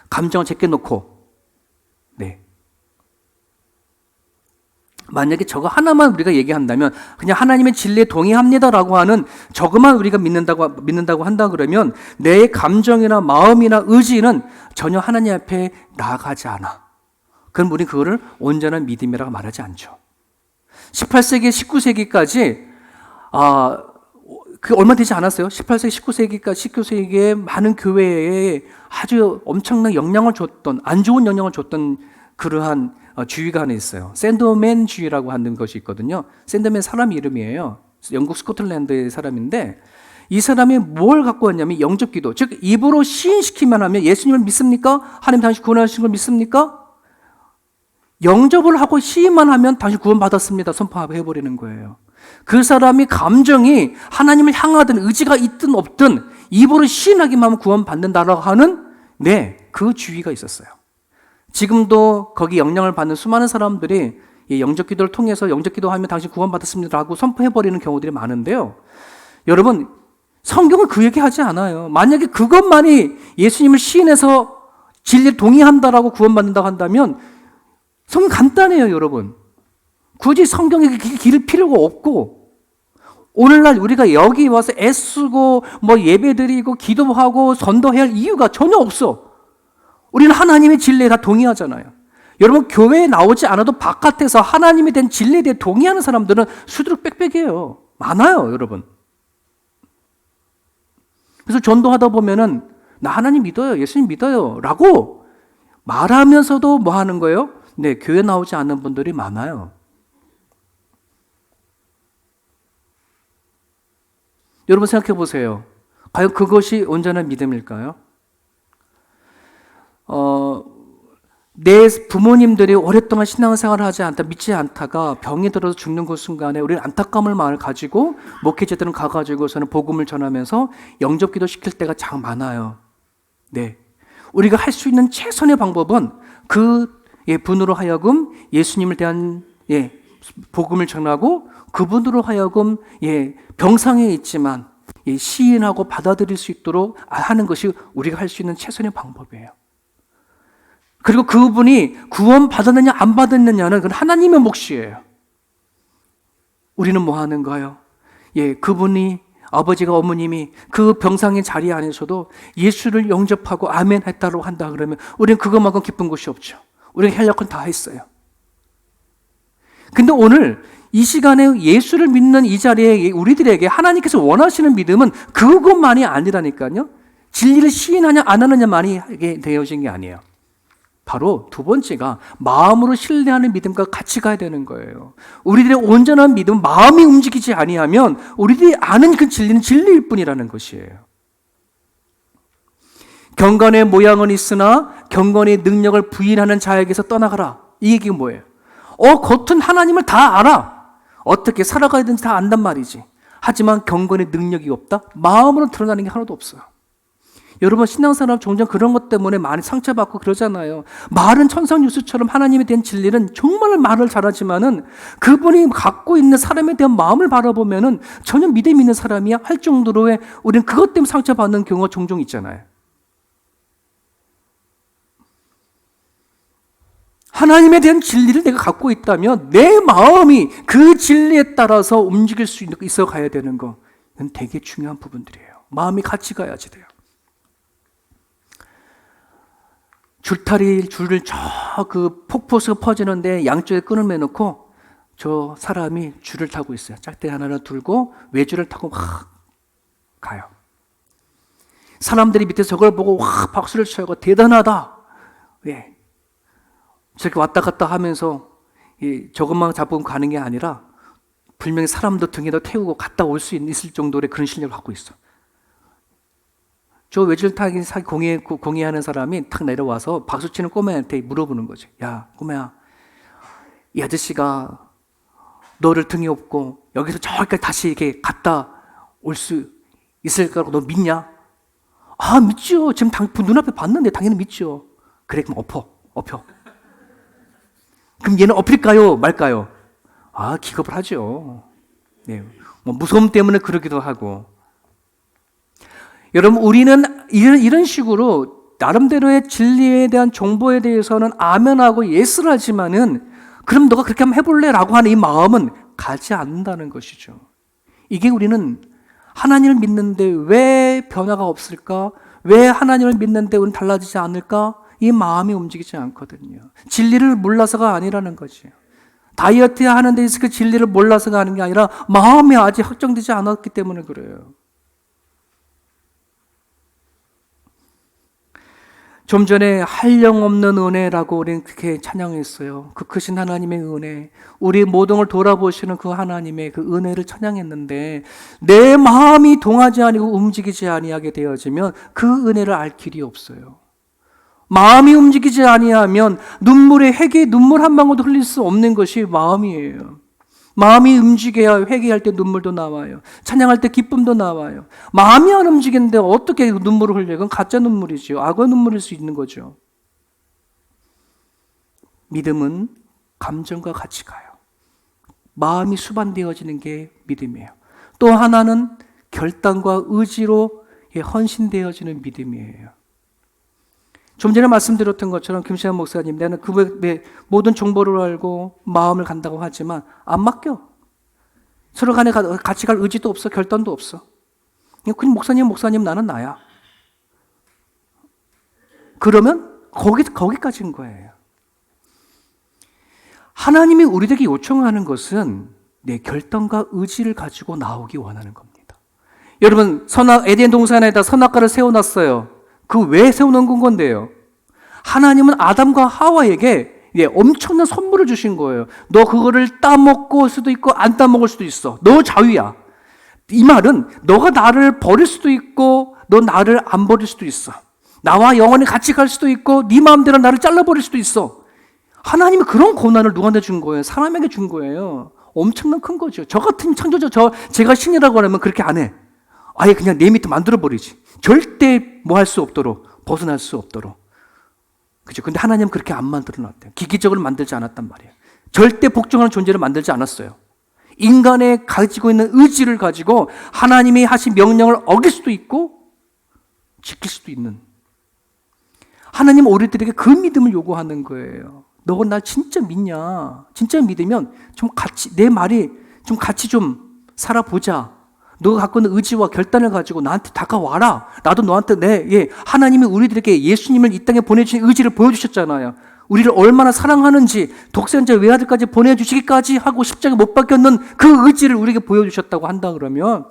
감정을 제껴놓고, 네. 만약에 저거 하나만 우리가 얘기한다면 그냥 하나님의 진리에 동의합니다라고 하는 저것만 우리가 믿는다고 한다 그러면 내 감정이나 마음이나 의지는 전혀 하나님 앞에 나아가지 않아. 그럼 우리는 그거를 온전한 믿음이라고 말하지 않죠. 18세기, 19세기까지 그 얼마 되지 않았어요. 18세기, 19세기에 많은 교회에 아주 엄청난 영향을 줬던, 안 좋은 영향을 줬던 그러한 주의가 하나 있어요. 샌더맨 주의라고 하는 것이 있거든요. 샌더맨 사람 이름이에요. 영국 스코틀랜드의 사람인데 이 사람이 뭘 갖고 왔냐면 영접 기도, 즉 입으로 시인시키만 하면 예수님을 믿습니까? 하나님 당신 구원하신 걸 믿습니까? 영접을 하고 시인만 하면 당신 구원받았습니다. 선포해버리는 거예요. 그 사람이 감정이 하나님을 향하든 의지가 있든 없든 입으로 시인하기만 하면 구원받는다라고 하는 그 주의가 있었어요. 지금도 거기 영향을 받는 수많은 사람들이 이 영접 기도를 통해서 영접 기도하면 당신 구원받았습니다라고 선포해버리는 경우들이 많은데요. 여러분, 성경은 그 얘기하지 않아요. 만약에 그것만이 예수님을 시인해서 진리에 동의한다라고 구원받는다고 한다면 성경 간단해요, 여러분. 굳이 성경에 기를 필요가 없고 오늘날 우리가 여기 와서 애쓰고 예배드리고 기도하고 전도해야 할 이유가 전혀 없어. 우리는 하나님의 진리에 다 동의하잖아요. 여러분, 교회에 나오지 않아도 바깥에서 하나님에 대한 진리에 대해 동의하는 사람들은 수두룩 빽빽해요. 많아요, 여러분. 그래서 전도하다 보면은 나 하나님 믿어요, 예수님 믿어요 라고 말하면서도 뭐 하는 거예요? 교회 나오지 않는 분들이 많아요. 여러분 생각해 보세요. 과연 그것이 온전한 믿음일까요? 내 부모님들이 오랫동안 신앙생활을 하지 않다, 믿지 않다가 병이 들어서 죽는 그 순간에 우리는 안타까움을 마음을 가지고 목회자들은 가가지고서는 복음을 전하면서 영접기도 시킬 때가 참 많아요. 우리가 할 수 있는 최선의 방법은 그 분으로 하여금 예수님을 대한 복음을 전하고 그분으로 하여금 병상에 있지만 시인하고 받아들일 수 있도록 하는 것이 우리가 할 수 있는 최선의 방법이에요. 그리고 그분이 구원 받았느냐 안 받았느냐는 그건 하나님의 몫이에요. 우리는 뭐 하는가요? 그분이 아버지가 어머님이 그 병상의 자리 안에서도 예수를 영접하고 아멘 했다고 한다 그러면 우리는 그것만큼 기쁜 것이 없죠. 우리가 할 역할은 다 했어요. 근데 오늘 이 시간에 예수를 믿는 이 자리에 우리들에게 하나님께서 원하시는 믿음은 그것만이 아니라니까요. 진리를 시인하냐 안 하느냐만이 되어진 게 아니에요. 바로 두 번째가 마음으로 신뢰하는 믿음과 같이 가야 되는 거예요. 우리들의 온전한 믿음은 마음이 움직이지 아니하면 우리들이 아는 그 진리는 진리일 뿐이라는 것이에요. 경건의 모양은 있으나 경건의 능력을 부인하는 자에게서 떠나가라. 이 얘기가 뭐예요? 겉은 하나님을 다 알아. 어떻게 살아가야 되는지 다 안단 말이지. 하지만 경건의 능력이 없다? 마음으로 드러나는 게 하나도 없어요. 여러분, 신앙생활 종종 그런 것 때문에 많이 상처받고 그러잖아요. 말은 천상유수처럼 하나님에 대한 진리는 정말 말을 잘하지만은 그분이 갖고 있는 사람에 대한 마음을 바라보면은 전혀 믿음 있는 사람이야 할 정도로의 우리는 그것 때문에 상처받는 경우가 종종 있잖아요. 하나님에 대한 진리를 내가 갖고 있다면 내 마음이 그 진리에 따라서 움직일 수 있어 가야 되는 거. 이건 되게 중요한 부분들이에요. 마음이 같이 가야지 돼요. 줄을 저 그 폭포수가 퍼지는데 양쪽에 끈을 매놓고 저 사람이 줄을 타고 있어요. 짝대 하나를 들고 외줄을 타고 막 가요. 사람들이 밑에 저걸 보고 와 박수를 쳐요. 대단하다. 왜? 저렇게 왔다 갔다 하면서 저것만 잡고 가는 게 아니라 분명히 사람도 등에다 태우고 갔다 올 수 있을 정도의 그런 실력을 갖고 있어. 저 외줄 타기 공예하는 사람이 탁 내려와서 박수치는 꼬마한테 물어보는 거지. 야, 꼬마야, 이 아저씨가 너를 등에 업고 여기서 저기까지 다시 이렇게 갔다 올 수 있을 거라고 너 믿냐? 아, 믿죠. 지금 눈앞에 봤는데 당연히 믿죠. 그래, 그럼 엎혀. 그럼 얘는 엎일까요? 말까요? 아, 기겁을 하죠. 네. 뭐 무서움 때문에 그러기도 하고. 여러분, 우리는 이런 식으로 나름대로의 진리에 대한 정보에 대해서는 아멘하고 예스를 하지만은 그럼 너가 그렇게 한번 해볼래? 라고 하는 이 마음은 가지 않는다는 것이죠. 이게 우리는 하나님을 믿는데 왜 변화가 없을까? 왜 하나님을 믿는데 우리는 달라지지 않을까? 이 마음이 움직이지 않거든요. 진리를 몰라서가 아니라는 거죠. 다이어트 하는 데 있어서 그 진리를 몰라서가 하는 게 아니라 마음이 아직 확정되지 않았기 때문에 그래요. 좀 전에 한량없는 은혜라고 우리는 그렇게 찬양했어요. 그 크신 하나님의 은혜, 우리 모든 걸 돌아보시는 그 하나님의 그 은혜를 찬양했는데 내 마음이 동하지 아니고 움직이지 아니하게 되어지면 그 은혜를 알 길이 없어요. 마음이 움직이지 아니하면 눈물의 회개, 눈물 한 방울도 흘릴 수 없는 것이 마음이에요. 마음이 움직여야 회개할 때 눈물도 나와요. 찬양할 때 기쁨도 나와요. 마음이 안 움직이는데 어떻게 눈물을 흘려요? 그건 가짜 눈물이죠. 악어 눈물일 수 있는 거죠. 믿음은 감정과 같이 가요. 마음이 수반되어지는 게 믿음이에요. 또 하나는 결단과 의지로 헌신되어지는 믿음이에요. 좀 전에 말씀드렸던 것처럼 김시환 목사님, 나는 그 모든 정보를 알고 마음을 간다고 하지만 안 맡겨. 서로 간에 같이 갈 의지도 없어, 결단도 없어. 그냥 목사님 나는 나야. 그러면 거기까지인 거예요. 하나님이 우리에게 요청하는 것은 내 결단과 의지를 가지고 나오기 원하는 겁니다. 여러분, 에덴 동산에다 선악과를 세워놨어요. 그 왜 세워놓은 건데요? 하나님은 아담과 하와에게 엄청난 선물을 주신 거예요. 너 그거를 따먹을 수도 있고 안 따먹을 수도 있어. 너 자유야. 이 말은 너가 나를 버릴 수도 있고 너 나를 안 버릴 수도 있어. 나와 영원히 같이 갈 수도 있고 네 마음대로 나를 잘라버릴 수도 있어. 하나님이 그런 권한을 누구한테 준 거예요? 사람에게 준 거예요. 엄청난 큰 거죠. 저 같은 창조자, 제가 신이라고 하면 그렇게 안 해. 아예 그냥 내 밑에 만들어버리지. 절대 뭐 할 수 없도록, 벗어날 수 없도록. 그죠? 근데 하나님은 그렇게 안 만들어 놨대요. 기기적으로 만들지 않았단 말이에요. 절대 복종하는 존재를 만들지 않았어요. 인간의 가지고 있는 의지를 가지고 하나님이 하신 명령을 어길 수도 있고 지킬 수도 있는. 하나님은 우리들에게 그 믿음을 요구하는 거예요. 너 나 진짜 믿냐? 진짜 믿으면 좀 같이, 내 말이 좀 같이 좀 살아보자. 너가 갖고 있는 의지와 결단을 가지고 나한테 다가와라. 나도 너한테 하나님이 우리들에게 예수님을 이 땅에 보내주신 의지를 보여주셨잖아요. 우리를 얼마나 사랑하는지 독생자 외아들까지 보내주시기까지 하고 십자가에 못 박혔는 그 의지를 우리에게 보여주셨다고 한다 그러면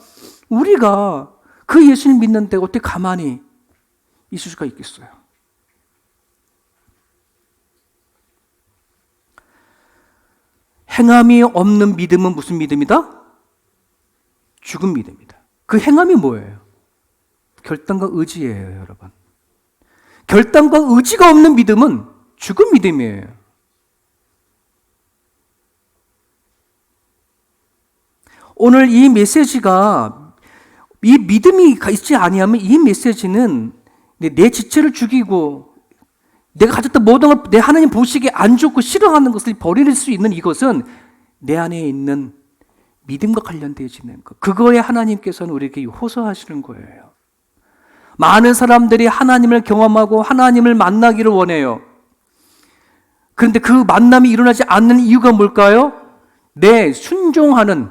우리가 그 예수님 믿는데 어떻게 가만히 있을 수가 있겠어요? 행함이 없는 믿음은 무슨 믿음이다? 죽은 믿음이다. 그 행함이 뭐예요? 결단과 의지예요, 여러분. 결단과 의지가 없는 믿음은 죽은 믿음이에요. 오늘 이 메시지가 이 믿음이 있지 아니하면 이 메시지는 내 지체를 죽이고 내가 가졌던 모든 걸 내 하나님 보시기에 안 좋고 싫어하는 것을 버릴 수 있는 이것은 내 안에 있는 믿음과 관련되어지는 것. 그거에 하나님께서는 우리에게 호소하시는 거예요. 많은 사람들이 하나님을 경험하고 하나님을 만나기를 원해요. 그런데 그 만남이 일어나지 않는 이유가 뭘까요? 내 순종하는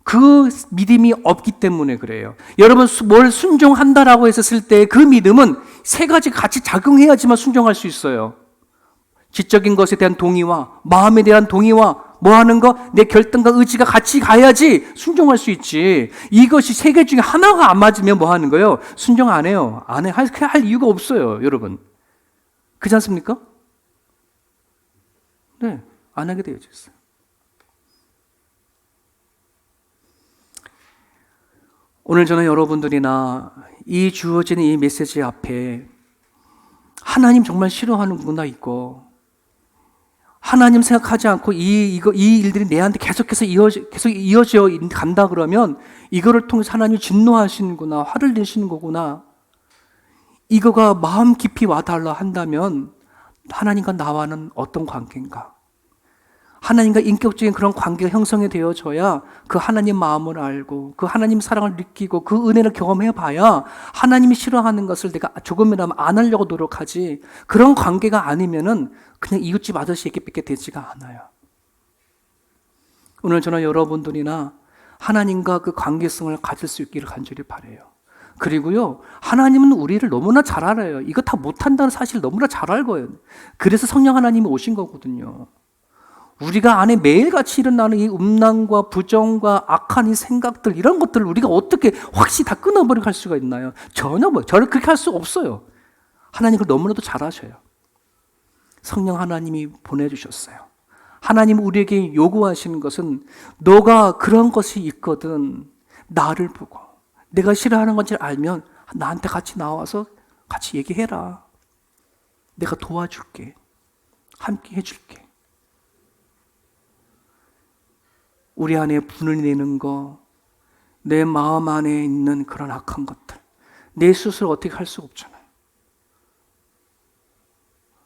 그 믿음이 없기 때문에 그래요. 여러분, 뭘 순종한다라고 했었을 때 그 믿음은 세 가지 같이 작용해야지만 순종할 수 있어요. 지적인 것에 대한 동의와 마음에 대한 동의와 뭐 하는 거? 내 결단과 의지가 같이 가야지 순종할 수 있지. 이것이 세 개 중에 하나가 안 맞으면 뭐 하는 거예요? 순종 안 해요. 안 해. 할 이유가 없어요, 여러분. 그렇지 않습니까? 네, 안 하게 되어져 있어요. 오늘 저는 여러분들이나 이 주어지는 이 메시지 앞에 하나님 정말 싫어하는구나 있고 하나님 생각하지 않고 이 일들이 내한테 계속 이어져 간다 그러면 이거를 통해서 하나님이 진노하시는구나, 화를 내시는 거구나. 이거가 마음 깊이 와달라 한다면 하나님과 나와는 어떤 관계인가? 하나님과 인격적인 그런 관계가 형성이 되어져야 그 하나님 마음을 알고 그 하나님 사랑을 느끼고 그 은혜를 경험해 봐야 하나님이 싫어하는 것을 내가 조금이라도 안 하려고 노력하지, 그런 관계가 아니면은 그냥 이웃집 아저씨에게밖에 되지가 않아요. 오늘 저는 여러분들이나 하나님과 그 관계성을 가질 수 있기를 간절히 바라요. 그리고요, 하나님은 우리를 너무나 잘 알아요. 이거 다 못한다는 사실을 너무나 잘 알고요. 그래서 성령 하나님이 오신 거거든요. 우리가 안에 매일같이 일어나는 이 음란과 부정과 악한 이 생각들, 이런 것들을 우리가 어떻게 확실히 다 끊어버리고 할 수가 있나요? 전혀 저를 그렇게 할 수가 없어요. 하나님 그걸 너무나도 잘 아셔요. 성령 하나님이 보내주셨어요. 하나님 우리에게 요구하시는 것은, 너가 그런 것이 있거든 나를 보고 내가 싫어하는 건지 알면 나한테 같이 나와서 같이 얘기해라. 내가 도와줄게. 함께 해줄게. 우리 안에 분을 내는 거, 내 마음 안에 있는 그런 악한 것들, 내 스스로 어떻게 할 수가 없잖아요.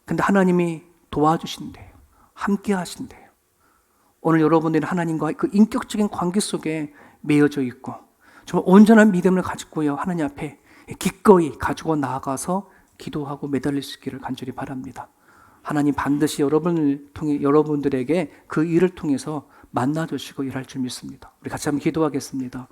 근데 하나님이 도와주신대요. 함께 하신대요. 오늘 여러분들은 하나님과 그 인격적인 관계 속에 매여져 있고 정말 온전한 믿음을 가지고요, 하나님 앞에 기꺼이 가지고 나아가서 기도하고 매달릴 수 있기를 간절히 바랍니다. 하나님 반드시 여러분들에게 그 일을 통해서 만나주시고 일할 줄 믿습니다. 우리 같이 한번 기도하겠습니다.